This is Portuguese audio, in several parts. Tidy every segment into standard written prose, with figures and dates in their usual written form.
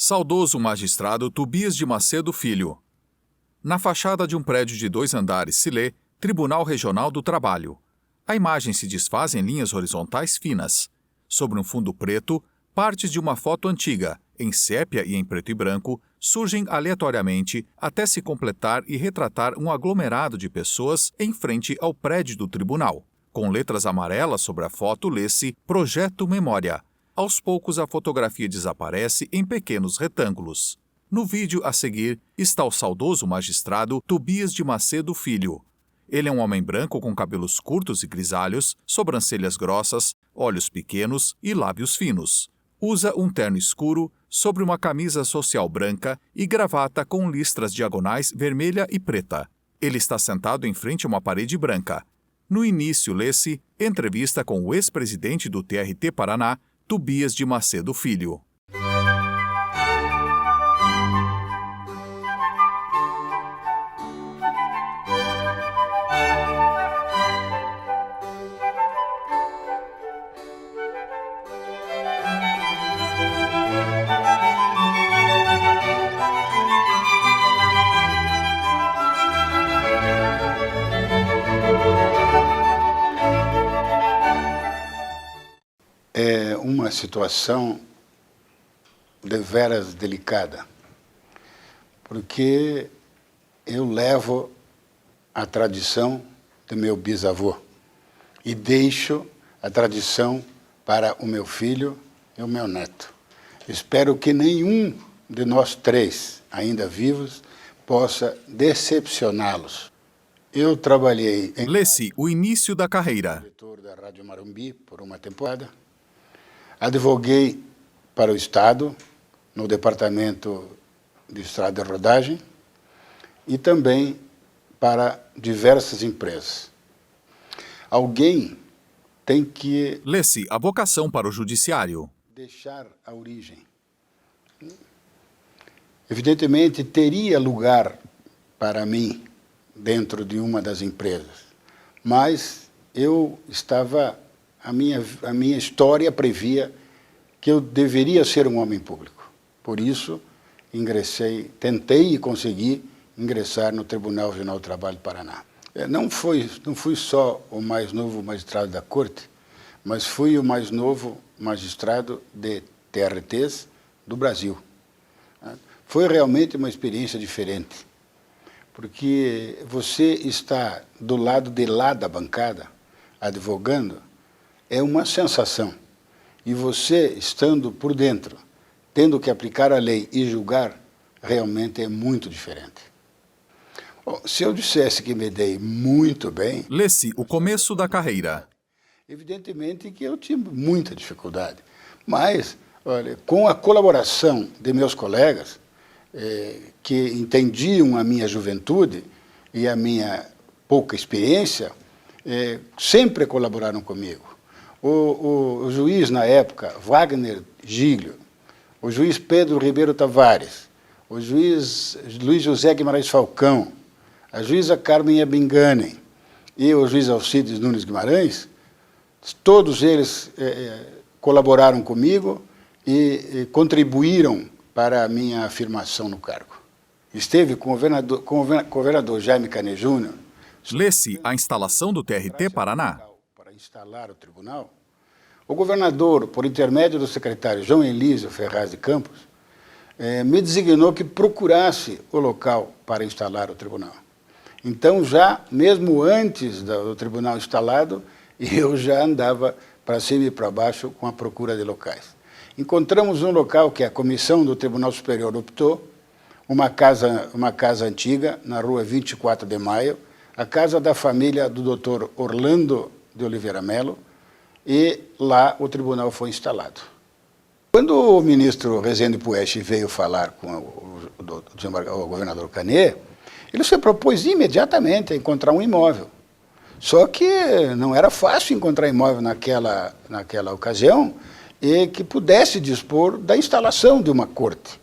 Saudoso magistrado Tobias de Macedo Filho. Na fachada de um prédio de 2 andares se lê Tribunal Regional do Trabalho. A imagem se desfaz em linhas horizontais finas. Sobre um fundo preto, partes de uma foto antiga, em sépia e em preto e branco, surgem aleatoriamente até se completar e retratar um aglomerado de pessoas em frente ao prédio do tribunal. Com letras amarelas sobre a foto lê-se Projeto Memória. Aos poucos a fotografia desaparece em pequenos retângulos. No vídeo a seguir está o saudoso magistrado Tobias de Macedo Filho. Ele é um homem branco com cabelos curtos e grisalhos, sobrancelhas grossas, olhos pequenos e lábios finos. Usa um terno escuro sobre uma camisa social branca e gravata com listras diagonais vermelha e preta. Ele está sentado em frente a uma parede branca. No início lê-se Entrevista com o ex-presidente do TRT Paraná, Tobias de Macedo Filho. É uma situação deveras delicada, porque eu levo a tradição do meu bisavô e deixo a tradição para o meu filho e o meu neto. Espero que nenhum de nós três, ainda vivos, possa decepcioná-los. Eu trabalhei em... Lê-se o início da carreira. Diretor da Rádio Marumbi por uma temporada. Advoguei para o Estado, no Departamento de Estrada de Rodagem, e também para diversas empresas. Alguém tem que... Lê-se a vocação para o judiciário. Deixar a origem. Evidentemente, teria lugar para mim dentro de uma das empresas, mas eu estava... A minha história previa que eu deveria ser um homem público. Por isso, tentei e consegui ingressar no Tribunal Regional do Trabalho do Paraná. Não fui só o mais novo magistrado da Corte, mas fui o mais novo magistrado de TRTs do Brasil. Foi realmente uma experiência diferente, porque você está do lado de lá da bancada, advogando, é uma sensação. E você, estando por dentro, tendo que aplicar a lei e julgar, realmente é muito diferente. Bom, se eu dissesse que me dei muito bem... Lê-se o começo da carreira. Evidentemente que eu tive muita dificuldade. Mas, olha, com a colaboração de meus colegas, que entendiam a minha juventude e a minha pouca experiência, sempre colaboraram comigo. O juiz, na época, Wagner Giglio, o juiz Pedro Ribeiro Tavares, o juiz Luiz José Guimarães Falcão, a juíza Carmen Abinganen e o juiz Alcides Nunes Guimarães, todos eles colaboraram comigo e contribuíram para a minha afirmação no cargo. Esteve com o governador Jaime Canet Júnior. Lê-se a instalação do TRT Paraná. Para instalar o tribunal, o governador, por intermédio do secretário João Elísio Ferraz de Campos, me designou que procurasse o local para instalar o tribunal. Então, já, mesmo antes do tribunal instalado, eu já andava para cima e para baixo com a procura de locais. Encontramos um local que a comissão do Tribunal Superior optou, uma casa antiga, na rua 24 de Maio, a casa da família do Dr. Orlando de Oliveira Melo, e lá o tribunal foi instalado. Quando o ministro Rezende Puech veio falar com o governador Canet, ele se propôs imediatamente a encontrar um imóvel. Só que não era fácil encontrar imóvel naquela ocasião e que pudesse dispor da instalação de uma corte.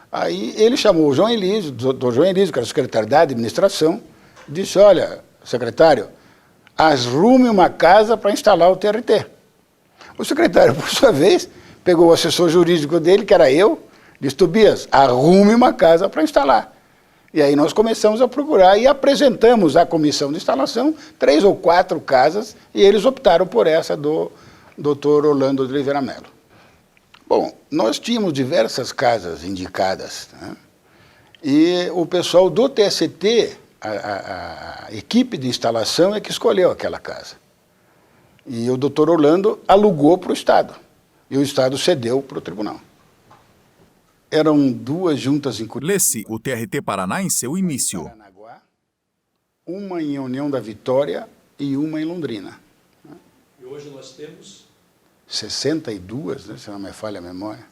Aí ele chamou o João Elísio, doutor João Elísio, que era o secretário da administração, disse, olha, secretário, arrume uma casa para instalar o TRT. O secretário, por sua vez, pegou o assessor jurídico dele, que era eu, Disse, Tobias, arrume uma casa para instalar. E aí nós começamos a procurar e apresentamos à comissão de instalação 3 ou 4 casas e eles optaram por essa do Dr. Orlando de Oliveira Melo. Bom, nós tínhamos diversas casas indicadas, né? E o pessoal do TST, a equipe de instalação é que escolheu aquela casa. E o Dr. Orlando alugou para o Estado e o Estado cedeu para o tribunal. Eram 2 juntas em Curitiba. Lê-se o TRT Paraná em seu início. Paranaguá, uma em União da Vitória e uma em Londrina. E hoje nós temos 62, né, se não me falha a memória.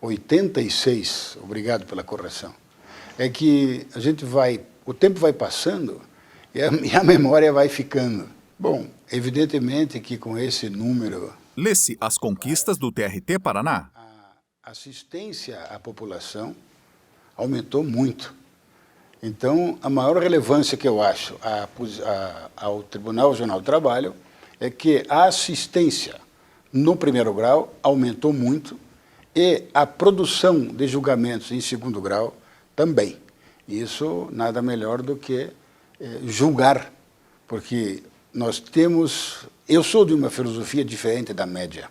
86, obrigado pela correção. É que a gente vai, o tempo vai passando e a memória vai ficando. Bom, evidentemente que com esse número... Lê-se as conquistas do TRT Paraná. A assistência à população aumentou muito. Então, a maior relevância que eu acho ao Tribunal Regional do Trabalho é que a assistência no primeiro grau aumentou muito e a produção de julgamentos em segundo grau também. Isso nada melhor do que julgar, porque nós temos... Eu sou de uma filosofia diferente da média.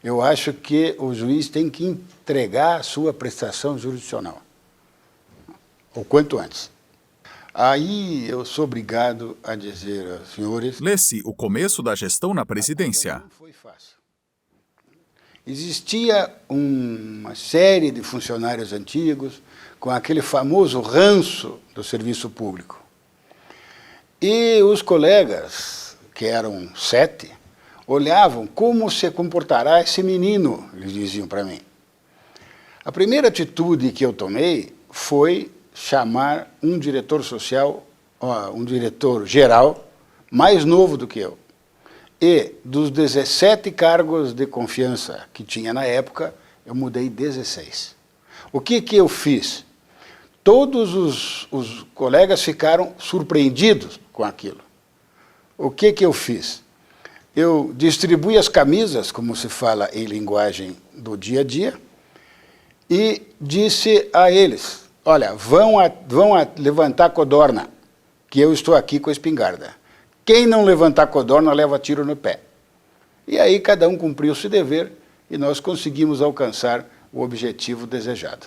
Eu acho que o juiz tem que entregar a sua prestação jurisdicional, o quanto antes. Aí eu sou obrigado a dizer aos senhores... Lê-se o começo da gestão na presidência. Não foi fácil. Existia uma série de funcionários antigos com aquele famoso ranço do serviço público. E os colegas, que eram 7, olhavam como se comportará esse menino, eles diziam para mim. A primeira atitude que eu tomei foi chamar um diretor social, um diretor geral, mais novo do que eu. E dos 17 cargos de confiança que tinha na época, eu mudei 16. O que eu fiz? Todos os colegas ficaram surpreendidos com aquilo. O que eu fiz? Eu distribuí as camisas, como se fala em linguagem do dia a dia, e disse a eles, olha, vão levantar codorna, que eu estou aqui com a espingarda. Quem não levantar codorna leva tiro no pé. E aí cada um cumpriu seu dever e nós conseguimos alcançar o objetivo desejado.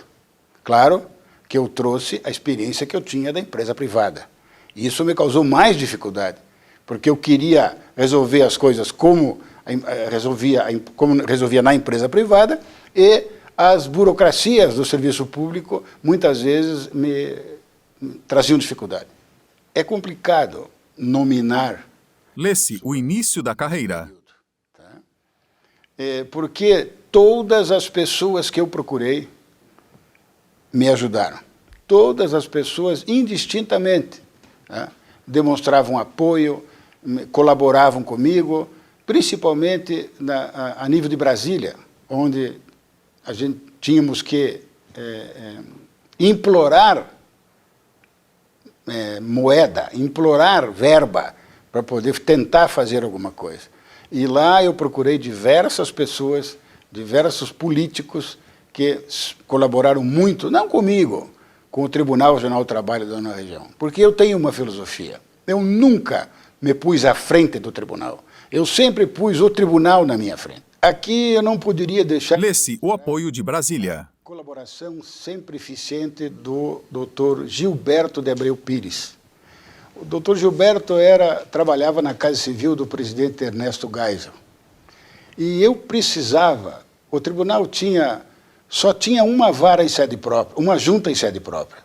Claro que eu trouxe a experiência que eu tinha da empresa privada. E isso me causou mais dificuldade, porque eu queria resolver as coisas como resolvia na empresa privada e as burocracias do serviço público muitas vezes me traziam dificuldade. É complicado nominar. Lê-se o início da carreira. Porque todas as pessoas que eu procurei me ajudaram. Todas as pessoas, indistintamente, tá? Demonstravam apoio, colaboravam comigo, principalmente a nível de Brasília, onde a gente tínhamos que implorar moeda, implorar verba para poder tentar fazer alguma coisa. E lá eu procurei diversas pessoas, diversos políticos que colaboraram muito, não comigo, com o Tribunal Regional do Trabalho da nossa região, porque eu tenho uma filosofia. Eu nunca me pus à frente do tribunal. Eu sempre pus o tribunal na minha frente. Aqui eu não poderia deixar... Lê-se o apoio de Brasília. Colaboração sempre eficiente do Dr. Gilberto de Abreu Pires. O Dr. Gilberto trabalhava na Casa Civil do presidente Ernesto Geisel. E eu precisava, o tribunal só tinha uma vara em sede própria, uma junta em sede própria.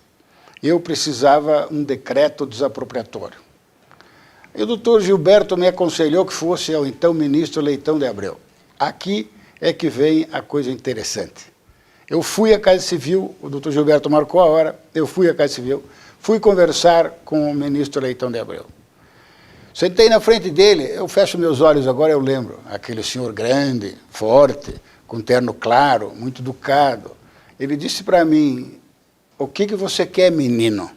Eu precisava um decreto desapropriatório. E o doutor Gilberto me aconselhou que fosse ao então ministro Leitão de Abreu. Aqui é que vem a coisa interessante. Eu fui à Casa Civil, o doutor Gilberto marcou a hora, eu fui à Casa Civil, fui conversar com o ministro Leitão de Abreu. Sentei na frente dele, eu fecho meus olhos agora, eu lembro, aquele senhor grande, forte, com terno claro, muito educado. Ele disse para mim, o que você quer, menino?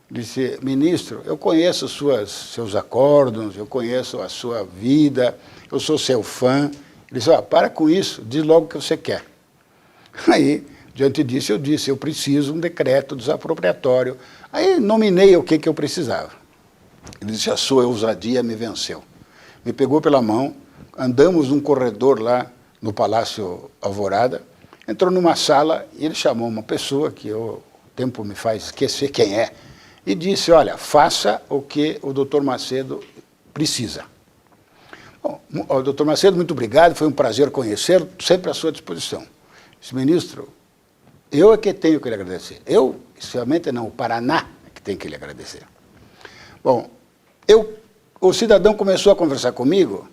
Ele disse, ministro, eu conheço seus acórdons, eu conheço a sua vida, eu sou seu fã. Ele disse, para com isso, diz logo o que você quer. Aí, diante disso, eu disse, eu preciso um decreto desapropriatório. Aí nominei o que eu precisava. Ele disse, a sua ousadia me venceu. Me pegou pela mão, andamos num corredor lá no Palácio Alvorada, entrou numa sala e ele chamou uma pessoa que o tempo me faz esquecer quem é, e disse, olha, faça o que o doutor Macedo precisa. Bom, o doutor Macedo, muito obrigado, foi um prazer conhecê-lo, sempre à sua disposição. Disse, ministro, eu é que tenho que lhe agradecer. Eu, especialmente não, o Paraná é que tem que lhe agradecer. Bom, o cidadão começou a conversar comigo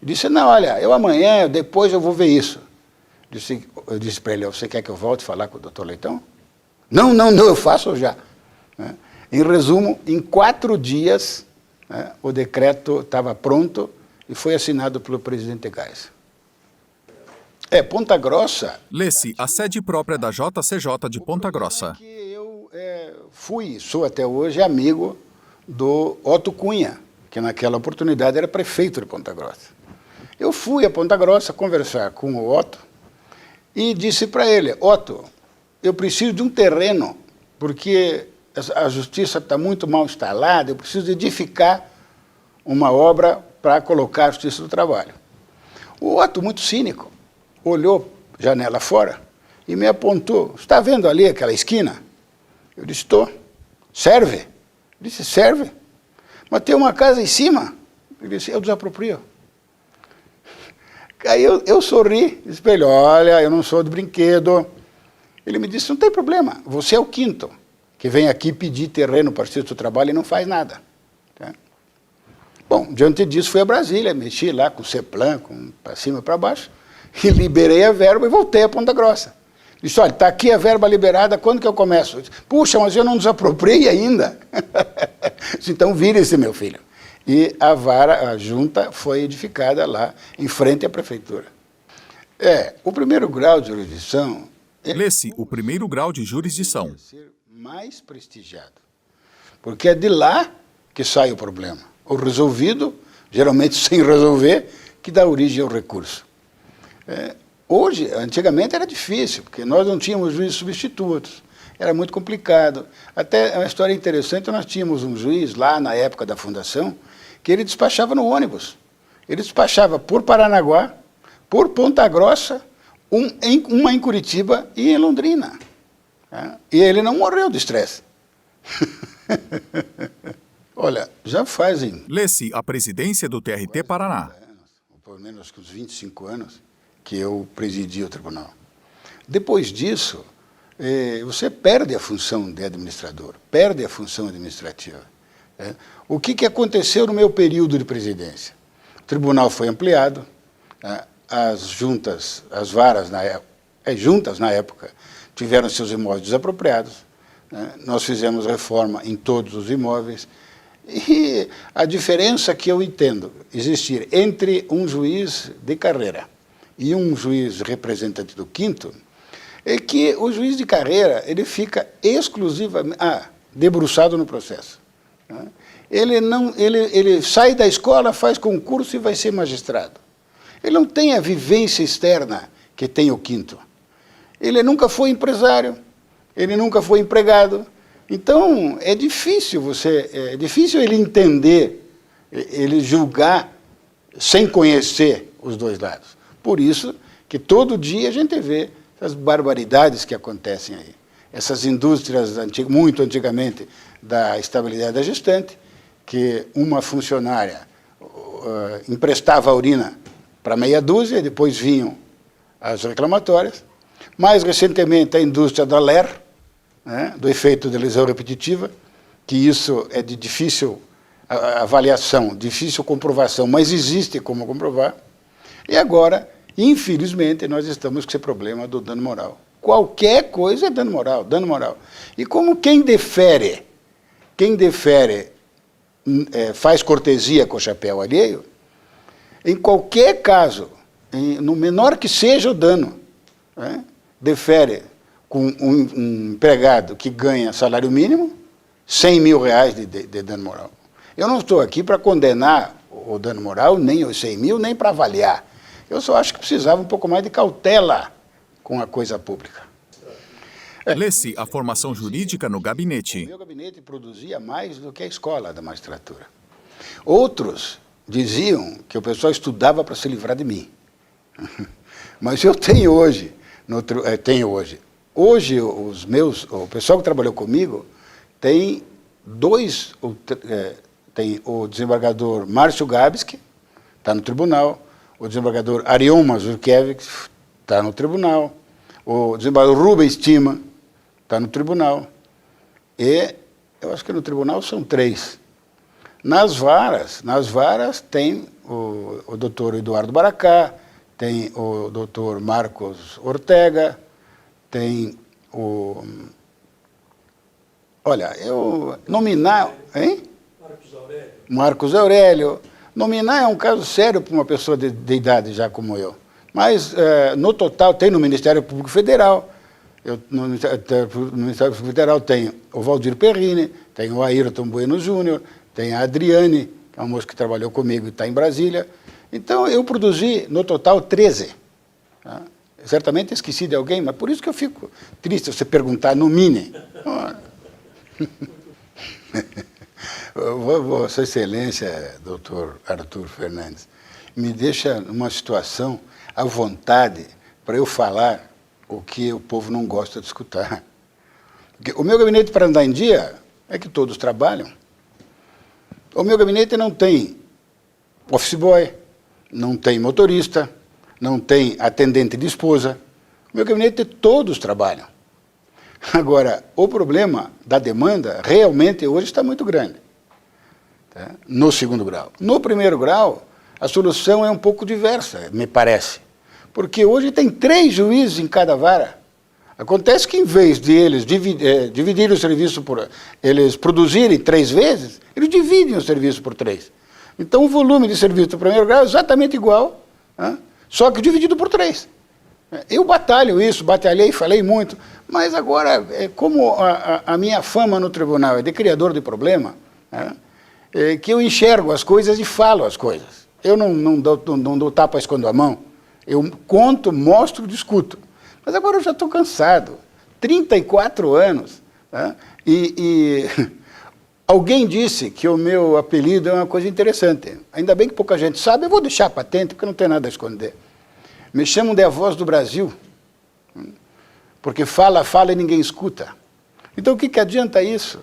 e disse, não, olha, eu amanhã, depois eu vou ver isso. Eu disse para ele, você quer que eu volte a falar com o doutor Leitão? Não, eu faço já. Em resumo, em 4 dias, o decreto estava pronto e foi assinado pelo presidente Geisel. Ponta Grossa... Lê-se a sede própria da JCJ de Ponta Grossa. Que eu sou até hoje amigo do Otto Cunha, que naquela oportunidade era prefeito de Ponta Grossa. Eu fui a Ponta Grossa conversar com o Otto e disse para ele, Otto, eu preciso de um terreno, porque a justiça está muito mal instalada, eu preciso edificar uma obra para colocar a Justiça do Trabalho. O Otto, muito cínico, olhou janela fora e me apontou, está vendo ali aquela esquina? Eu disse, estou. Serve? Ele disse, serve. Mas tem uma casa em cima? Ele disse, eu desaproprio. Aí eu sorri, disse para ele, olha, eu não sou de brinquedo. Ele me disse, não tem problema, você é o 5º que vem aqui pedir terreno para o Justiça do Trabalho e não faz nada. Tá? Bom, diante disso fui a Brasília, mexi lá com o CEPLAN, para cima e para baixo, e liberei a verba e voltei a Ponta Grossa. Disse, olha, está aqui a verba liberada, quando que eu começo? Eu disse, puxa, mas eu não desapropriei ainda. Disse, então vire-se, meu filho. E a junta foi edificada lá, em frente à prefeitura. O primeiro grau de jurisdição... Lê-se o primeiro grau de jurisdição. Ser mais prestigiado, porque é de lá que sai o problema. O resolvido, geralmente sem resolver, que dá origem ao recurso. Hoje, antigamente era difícil, porque nós não tínhamos juízes substitutos, era muito complicado. Até uma história interessante, nós tínhamos um juiz lá na época da fundação, que ele despachava no ônibus. Ele despachava por Paranaguá, por Ponta Grossa, uma em Curitiba e em Londrina. E ele não morreu de estresse. Olha, já fazem... Lê-se a presidência do TRT Paraná. Pelo menos uns 25 anos que eu presidi o tribunal. Depois disso, você perde a função de administrador, perde a função administrativa. O que aconteceu no meu período de presidência? O tribunal foi ampliado, as varas juntas na época, tiveram seus imóveis desapropriados, nós fizemos reforma em todos os imóveis, e a diferença que eu entendo existir entre um juiz de carreira e um juiz representante do 5º, é que o juiz de carreira ele fica exclusivamente debruçado no processo. Ele sai da escola, faz concurso e vai ser magistrado. Ele não tem a vivência externa que tem o 5º. Ele nunca foi empresário, ele nunca foi empregado. Então, é difícil ele entender, ele julgar sem conhecer os dois lados. Por isso que todo dia a gente vê as barbaridades que acontecem aí. Essas indústrias, muito antigamente, da estabilidade da gestante, que uma funcionária emprestava a urina para meia dúzia, e depois vinham as reclamatórias. Mais recentemente, a indústria da LER, do efeito de lesão repetitiva, que isso é de difícil avaliação, difícil comprovação, mas existe como comprovar. E agora, infelizmente, nós estamos com esse problema do dano moral. Qualquer coisa é dano moral, dano moral. E como quem defere faz cortesia com o chapéu alheio, em qualquer caso, no menor que seja o dano, defere com um empregado que ganha salário mínimo, 100 mil reais de dano moral. Eu não estou aqui para condenar o dano moral, nem os 100 mil, nem para avaliar. Eu só acho que precisava um pouco mais de cautela com a coisa pública. Lê-se a formação jurídica no O gabinete. meu gabinete produzia mais do que a escola da magistratura. Outros diziam que o pessoal estudava para se livrar de mim. Mas eu tenho hoje, hoje o pessoal que trabalhou comigo tem tem o desembargador Márcio Gabski, está no tribunal, o desembargador Arion Mazurkiewicz está no tribunal, o desembargador Rubens Tima está no tribunal, e eu acho que no tribunal são 3. Nas varas tem o doutor Eduardo Baracá, tem o doutor Marcos Ortega, tem o... Olha, eu nominar... Hein? Marcos Aurélio. Marcos Aurélio. Nominar é um caso sério para uma pessoa de idade já como eu. Mas, no total, tem no Ministério Público Federal. No Ministério Público Federal tem o Valdir Perrine, tem o Ayrton Bueno Júnior, tem a Adriane, que é uma moça que trabalhou comigo e está em Brasília. Então, eu produzi, no total, 13. Tá? Certamente esqueci de alguém, mas por isso que eu fico triste você perguntar, nomine. Vossa Excelência, doutor Arthur Fernandes, me deixa numa situação à vontade para eu falar o que o povo não gosta de escutar. Porque o meu gabinete para andar em dia é que todos trabalham. O meu gabinete não tem office boy, não tem motorista, não tem atendente de esposa. O meu gabinete todos trabalham. Agora, o problema da demanda realmente hoje está muito grande, tá? No segundo grau. No primeiro grau, a solução é um pouco diversa, me parece. Porque hoje tem 3 juízes em cada vara. Acontece que, em vez de eles dividirem o serviço eles produzirem 3 vezes, eles dividem o serviço por 3. Então, o volume de serviço do primeiro grau é exatamente igual, né? Só que dividido por 3. Eu batalhei, falei muito, mas agora, como a minha fama no tribunal é de criador de problema, né, que eu enxergo as coisas e falo as coisas. Eu não dou tapa, escondo a mão. Eu conto, mostro, discuto. Mas agora eu já estou cansado. 34 anos. Né, e alguém disse que o meu apelido é uma coisa interessante. Ainda bem que pouca gente sabe, eu vou deixar patente, porque não tem nada a esconder. Me chamam de a voz do Brasil, porque fala e ninguém escuta. Então, o que adianta isso?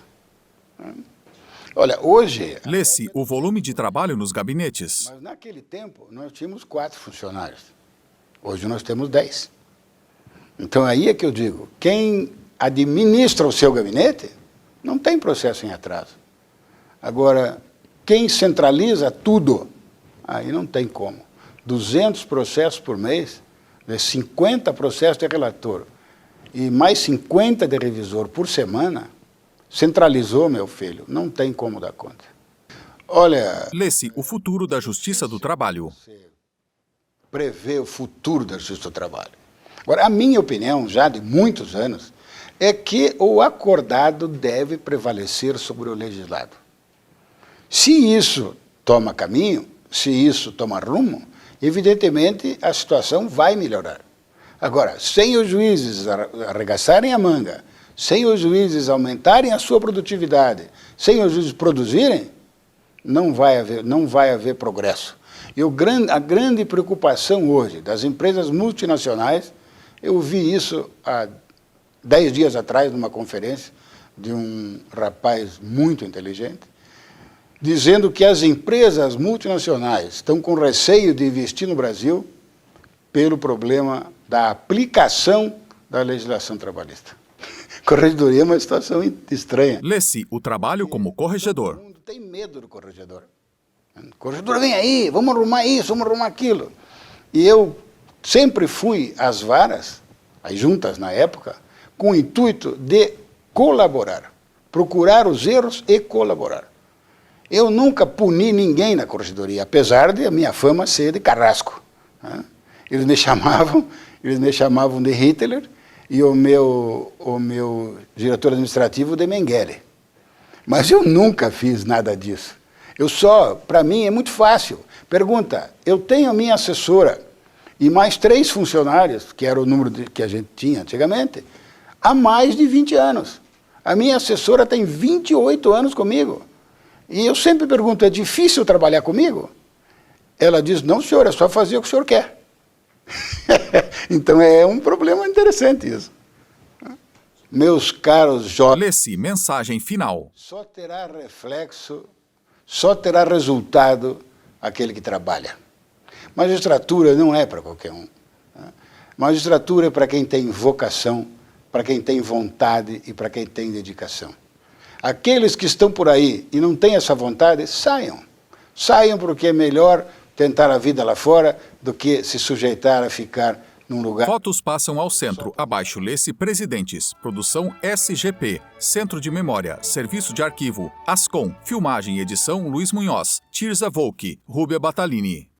Olha, hoje... Lê-se o volume de trabalho nos gabinetes. Mas naquele tempo, nós tínhamos 4 funcionários. Hoje nós temos 10. Então, aí é que eu digo, quem administra o seu gabinete não tem processo em atraso. Agora, quem centraliza tudo, aí não tem como. 200 processos por mês, 50 processos de relator e mais 50 de revisor por semana, centralizou, meu filho, não tem como dar conta. Olha... Lê-se o futuro da Justiça do Trabalho. Prevê o futuro da Justiça do Trabalho. Agora, a minha opinião, já de muitos anos, é que o acordado deve prevalecer sobre o legislado. Se isso toma caminho, se isso toma rumo, evidentemente, a situação vai melhorar. Agora, sem os juízes arregaçarem a manga, sem os juízes aumentarem a sua produtividade, sem os juízes produzirem, não vai haver progresso. E a grande preocupação hoje das empresas multinacionais, eu vi isso há 10 dias atrás, numa conferência de um rapaz muito inteligente, dizendo que as empresas multinacionais estão com receio de investir no Brasil pelo problema da aplicação da legislação trabalhista. Corregedoria é uma situação estranha. Lê-se o trabalho como corregedor. Todo mundo tem medo do corregedor. O corregedor vem aí, vamos arrumar isso, vamos arrumar aquilo. E eu sempre fui às varas, às juntas na época, com o intuito de colaborar, procurar os erros e colaborar. Eu nunca puni ninguém na corregedoria, apesar de a minha fama ser de carrasco. Né? Eles me chamavam de Hitler e o meu diretor administrativo de Mengele. Mas eu nunca fiz nada disso. Para mim é muito fácil. Pergunta, eu tenho a minha assessora, e mais 3 funcionários, que era o número que a gente tinha antigamente, há mais de 20 anos. A minha assessora tem 28 anos comigo. E eu sempre pergunto, é difícil trabalhar comigo? Ela diz, não, senhor, é só fazer o que o senhor quer. Então é um problema interessante isso. Meus caros jovens, Lê-se mensagem final. só terá reflexo, só terá resultado aquele que trabalha. Magistratura não é para qualquer um. Magistratura é para quem tem vocação, para quem tem vontade e para quem tem dedicação. Aqueles que estão por aí e não têm essa vontade, saiam. Saiam porque é melhor tentar a vida lá fora do que se sujeitar a ficar num lugar... Fotos passam ao centro. Abaixo lê-se Presidentes. Produção SGP. Centro de Memória. Serviço de Arquivo. Ascom. Filmagem e edição Luiz Munhoz. Tirza Volk. Rúbia Batalini.